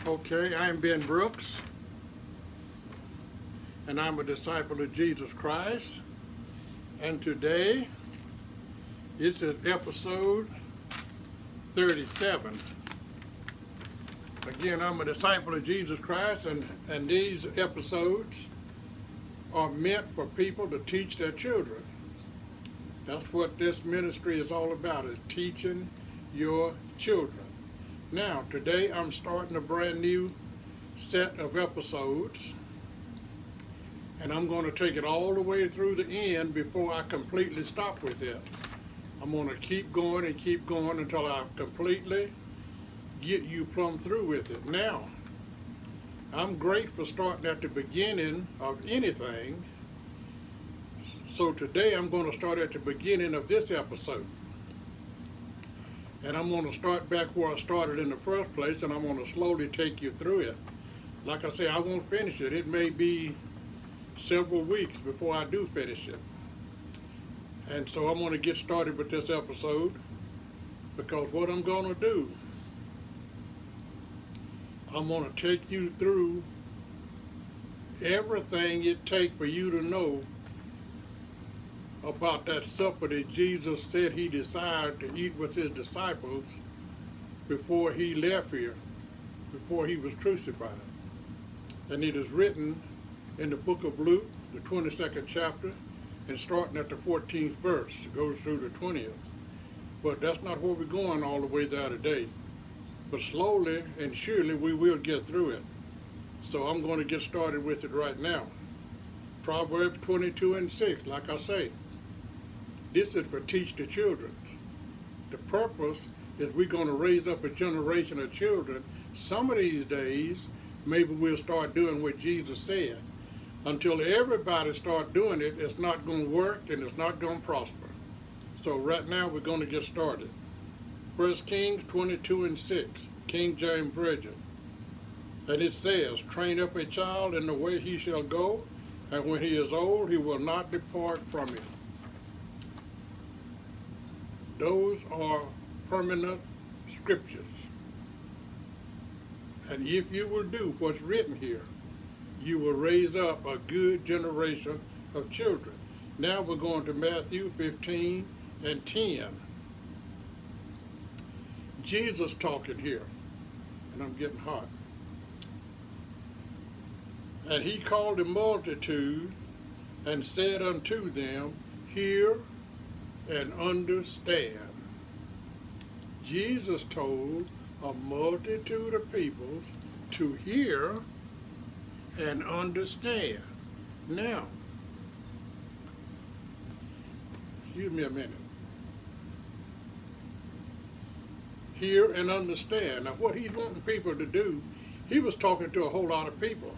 Okay, I'm Ben Brooks, and I'm a disciple of Jesus Christ. And today, it's episode 37. Again, I'm a disciple of Jesus Christ, and these episodes are meant for people to teach their children. That's what this ministry is all about, is teaching your children. Now, today I'm starting a brand new set of episodes, and I'm going to take it all the way through the end before I completely stop with it. I'm going to keep going until I completely get you plumb through with it. Now, I'm great for starting at the beginning of anything, so today I'm going to start at the beginning of this episode. And I'm going to start back where I started in the first place, and I'm going to slowly take you through it. Like I say, I won't finish it. It may be several weeks before I do finish it. And so I'm going to get started with this episode, because what I'm going to do, I'm going to take you through everything it takes for you to know about that supper that Jesus said he desired to eat with his disciples before he left here, before he was crucified. And it is written in the book of Luke, the 22nd chapter, and starting at the 14th verse. It goes through the 20th. But that's not where we're going all the way there today. But slowly and surely we will get through it. So I'm going to get started with it right now. Proverbs 22:6, like I say, this is for teach the children. The purpose is we're going to raise up a generation of children. Some of these days, maybe we'll start doing what Jesus said. Until everybody start doing it, it's not going to work and it's not going to prosper. So right now we're going to get started. 1 Kings 22:6, King James Version. And it says, train up a child in the way he shall go, and when he is old, he will not depart from it. Those are permanent scriptures. And if you will do what's written here, you will raise up a good generation of children. Now we're going to Matthew 15:10. Jesus talking here, and I'm getting hot. And he called the multitude and said unto them, hear and understand. Jesus told a multitude of people to hear and understand. Now, excuse me a minute. Hear and understand. Now, what he's wanting people to do, he was talking to a whole lot of people,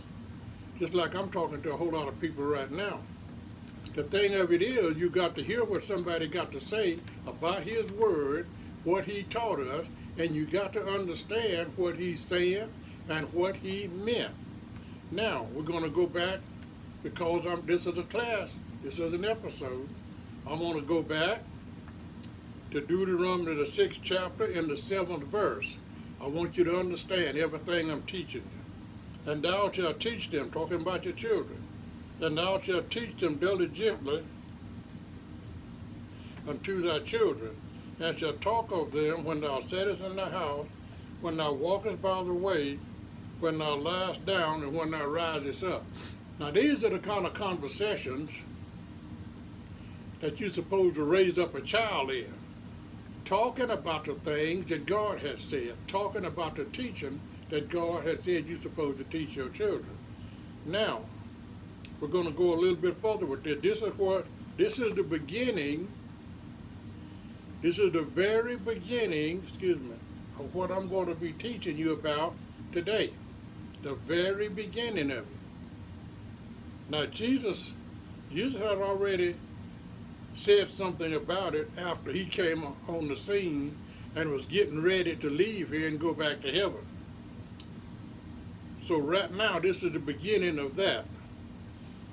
just like I'm talking to a whole lot of people right now. The thing of it is, you got to hear what somebody got to say about his word, what he taught us, and you got to understand what he's saying and what he meant. Now, we're going to go back, because this is a class, this is an episode. I'm going to go back to Deuteronomy, the 6th chapter, in the 7th verse. I want you to understand everything I'm teaching you. And thou shalt teach them, talking about your children, and thou shalt teach them diligently unto thy children, and shalt talk of them when thou sittest in the house, when thou walkest by the way, when thou liest down, and when thou risest up. Now these are the kind of conversations that you're supposed to raise up a child in. Talking about the things that God has said, talking about the teaching that God has said you're supposed to teach your children. Now, we're going to go a little bit further with this. This is the beginning, this is the very beginning, of what I'm going to be teaching you about today. The very beginning of it. Now, Jesus had already said something about it after he came on the scene and was getting ready to leave here and go back to heaven. So right now, this is the beginning of that.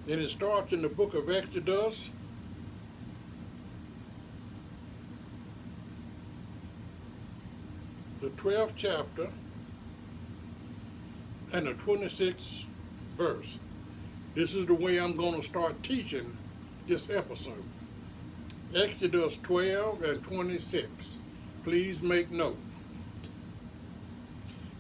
And it starts in the book of Exodus, the 12th chapter, and the 26th verse. This is the way I'm going to start teaching this episode. Exodus 12 and 26. Please make note.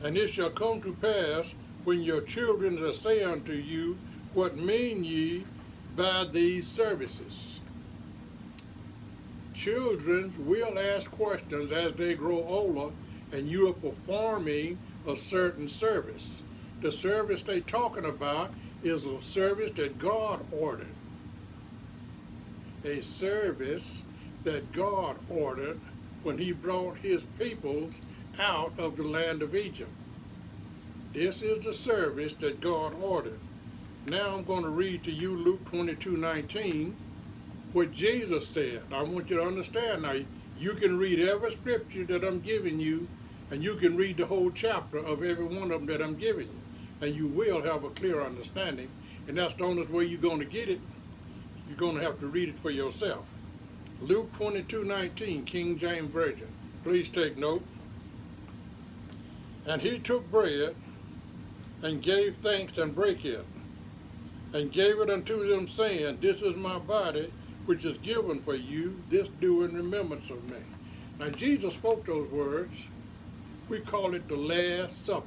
And it shall come to pass when your children shall say unto you, what mean ye by these services? Children will ask questions as they grow older, and you are performing a certain service. The service they're talking about is a service that God ordered. A service that God ordered when he brought his peoples out of the land of Egypt. This is the service that God ordered. Now I'm going to read to you Luke 22:19, what Jesus said. I want you to understand now, you can read every scripture that I'm giving you, and you can read the whole chapter of every one of them that I'm giving you, and you will have a clear understanding, and that's the only way you're going to get it. You're going to have to read it for yourself. Luke 22:19, King James Version. Please take note. And he took bread, and gave thanks, and brake it, and gave it unto them, saying, this is my body, which is given for you. This do in remembrance of me. Now Jesus spoke those words. We call it the Last Supper,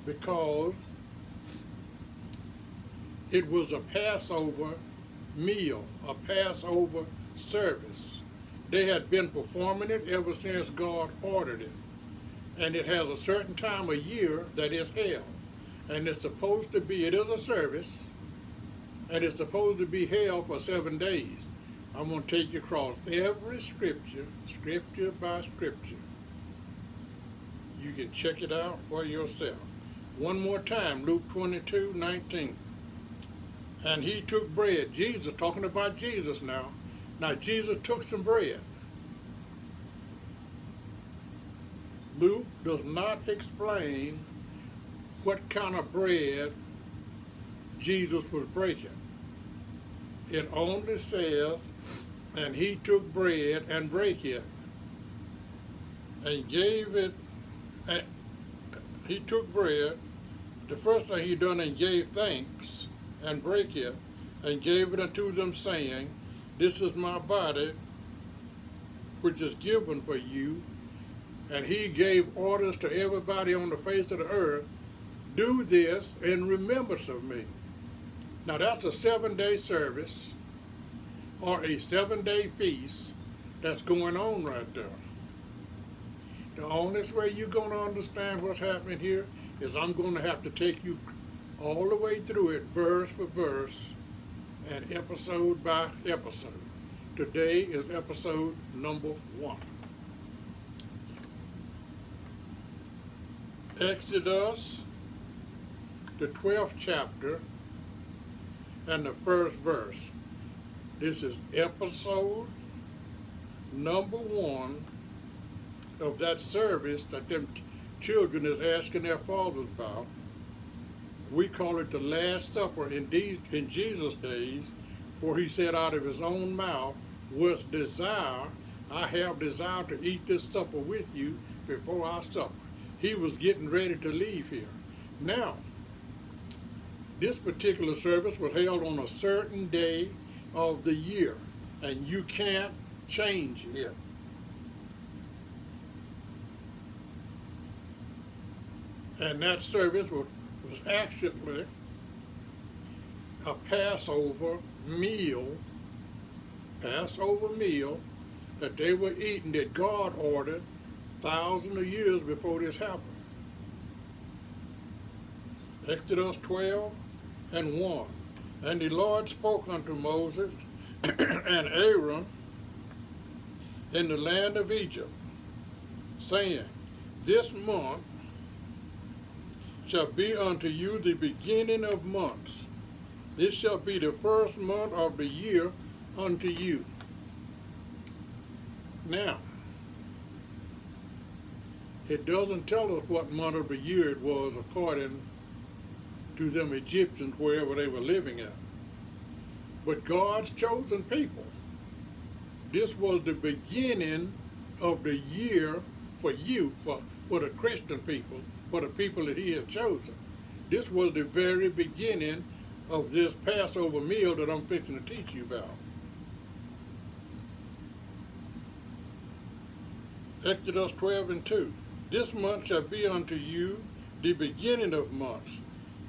because it was a Passover meal, a Passover service. They had been performing it ever since God ordered it. And it has a certain time of year that is held. And it's supposed to be, it is a service, and it's supposed to be held for 7 days. I'm going to take you across every scripture, scripture by scripture. You can check it out for yourself. One more time, Luke 22:19. And he took bread. Jesus, talking about Jesus now. Now Jesus took some bread. Luke does not explain what kind of bread Jesus was breaking. It only says, and he took bread and brake it, and gave it, and he took bread, the first thing he done, and gave thanks, and brake it, and gave it unto them, saying, this is my body, which is given for you. And he gave orders to everybody on the face of the earth, do this in remembrance of me. Now that's a 7-day service, or a 7-day feast that's going on right there. The only way you're going to understand what's happening here is I'm going to have to take you all the way through it, verse for verse, and episode by episode. Today is episode number 1. Exodus, the 12th chapter, and the first verse. This is episode number 1 of that service that them children is asking their fathers about. We call it the Last Supper in Jesus' days, where he said out of his own mouth was desire, I have desire to eat this supper with you before I supper. He was getting ready to leave here. Now, this particular service was held on a certain day of the year, and you can't change it. And that service was actually a Passover meal that they were eating, that God ordered thousands of years before this happened. Exodus 12 and 1. And the Lord spoke unto Moses and Aaron in the land of Egypt, saying, this month shall be unto you the beginning of months. This shall be the first month of the year unto you. Now, it doesn't tell us what month of the year it was according to them Egyptians, wherever they were living at. But God's chosen people, this was the beginning of the year for you, for the Christian people, for the people that he had chosen. This was the very beginning of this Passover meal that I'm fixing to teach you about. Exodus 12:2. This month shall be unto you the beginning of months.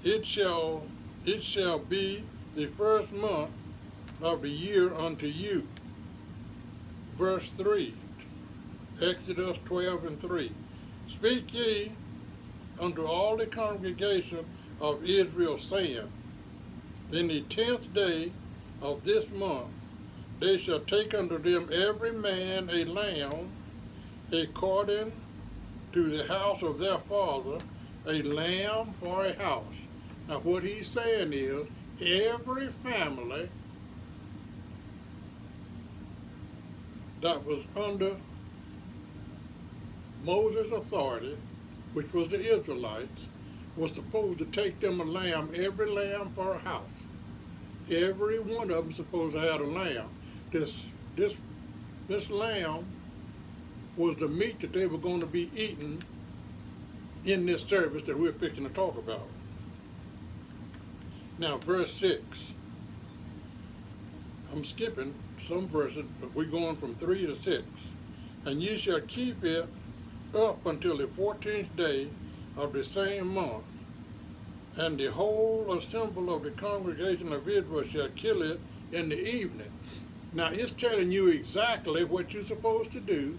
It shall be the first month of the year unto you. Verse 3. Exodus 12:3. Speak ye unto all the congregation of Israel, saying, in the 10th day of this month they shall take unto them every man a lamb, according to the house of their father, a lamb for a house. Now what he's saying is, every family that was under Moses' authority, which was the Israelites, was supposed to take them a lamb, every lamb for a house. Every one of them supposed to have a lamb. This lamb was the meat that they were going to be eating in this service that we're fixing to talk about. Now, verse 6. I'm skipping some verses, but we're going from 3 to 6. And ye shall keep it up until the 14th day of the same month, and the whole assembly of the congregation of Israel shall kill it in the evening. Now, it's telling you exactly what you're supposed to do.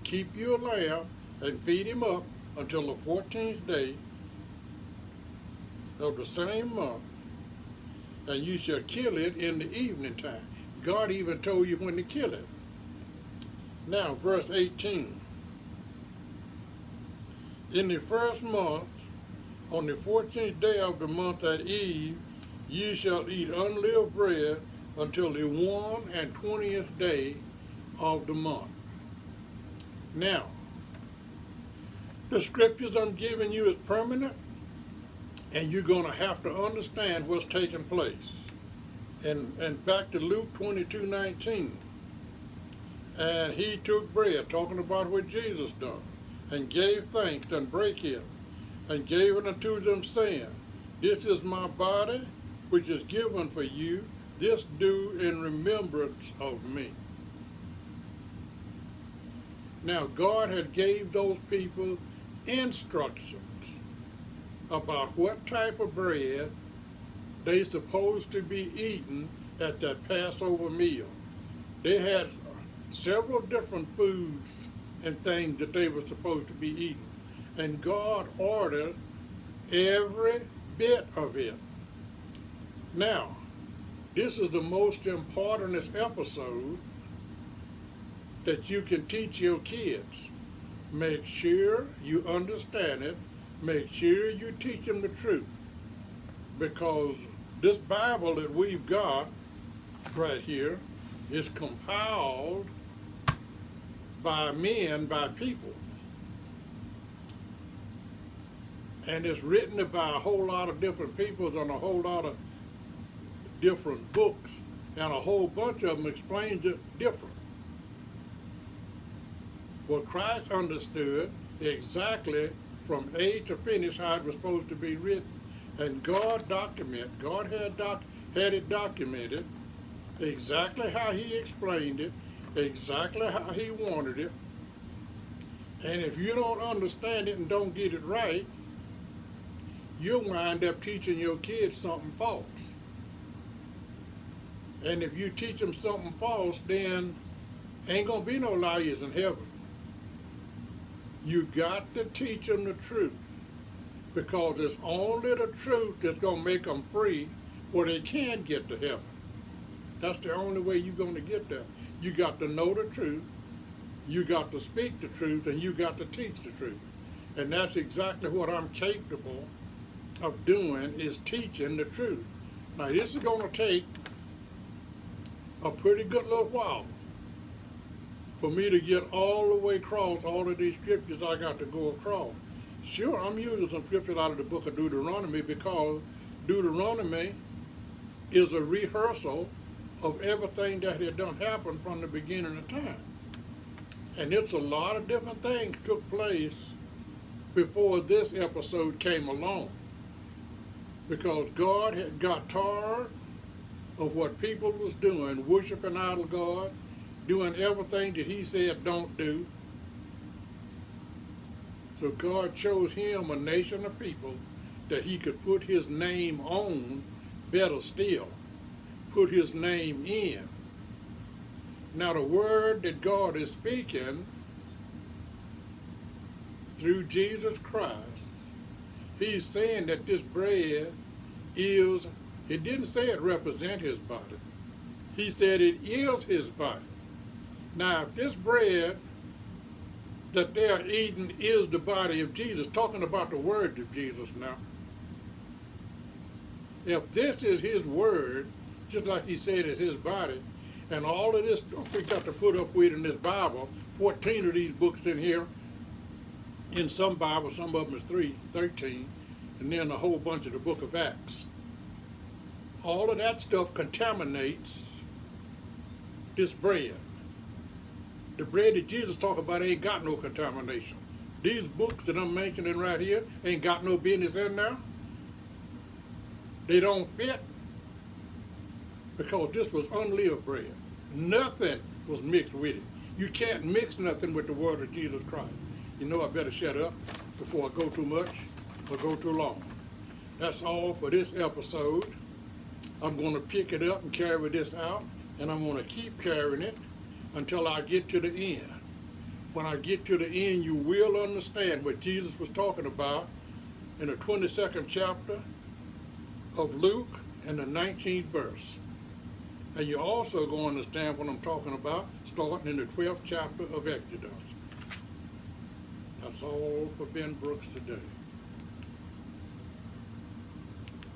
Keep your lamb and feed him up until the 14th day of the same month, and you shall kill it in the evening time. God even told you when to kill it. Now, verse 18. In the first month, on the 14th day of the month at eve, ye shall eat unleavened bread until the 21st day of the month. Now, the scriptures I'm giving you is permanent, and you're going to have to understand what's taking place. And back to Luke 22:19. And he took bread, talking about what Jesus done, and gave thanks, and brake it, and gave it unto them, saying, this is my body, which is given for you. This do in remembrance of me. Now, God had gave those people instructions about what type of bread they supposed to be eating at that Passover meal. They had several different foods and things that they were supposed to be eating. And God ordered every bit of it. Now, this is the most important episode that you can teach your kids. Make sure you understand it. Make sure you teach them the truth. Because this Bible that we've got right here is compiled by men, by people. And it's written by a whole lot of different peoples on a whole lot of different books. And a whole bunch of them explains it different. Well, Christ understood exactly from A to finish how it was supposed to be written. And God had it documented exactly how he explained it, exactly how he wanted it. And if you don't understand it and don't get it right, you'll wind up teaching your kids something false. And if you teach them something false, then ain't gonna be no liars in heaven. You got to teach them the truth, because it's only the truth that's gonna make them free, where they can get to heaven. That's the only way you're gonna get there. You got to know the truth, you got to speak the truth, and you got to teach the truth. And that's exactly what I'm capable of doing, is teaching the truth. Now, this is gonna take a pretty good little while for me to get all the way across all of these scriptures I got to go across. Sure, I'm using some scriptures out of the book of Deuteronomy, because Deuteronomy is a rehearsal of everything that had done happened from the beginning of time. And it's a lot of different things took place before this episode came along, because God had got tired of what people was doing, worshiping idol God, doing everything that he said don't do. So God chose him a nation of people that he could put his name on, better still, put his name in. Now the word that God is speaking through Jesus Christ, he's saying that this bread is, it didn't say it represents his body. He said it is his body. Now if this bread that they're eating is the body of Jesus, talking about the words of Jesus now. If this is his word, just like he said is his body, and all of this stuff we got to put up with in this Bible, 14 of these books in here, in some Bibles, some of them is 13, and then a whole bunch of the book of Acts. All of that stuff contaminates this bread. The bread that Jesus talked about ain't got no contamination. These books that I'm mentioning right here ain't got no business in there. They don't fit because this was unleavened bread. Nothing was mixed with it. You can't mix nothing with the word of Jesus Christ. You know I better shut up before I go too much or go too long. That's all for this episode. I'm going to pick it up and carry this out, and I'm going to keep carrying it until I get to the end. When I get to the end, you will understand what Jesus was talking about in the 22nd chapter of Luke and the 19th verse. And you're also going to understand what I'm talking about starting in the 12th chapter of Exodus. That's all for Ben Brooks today.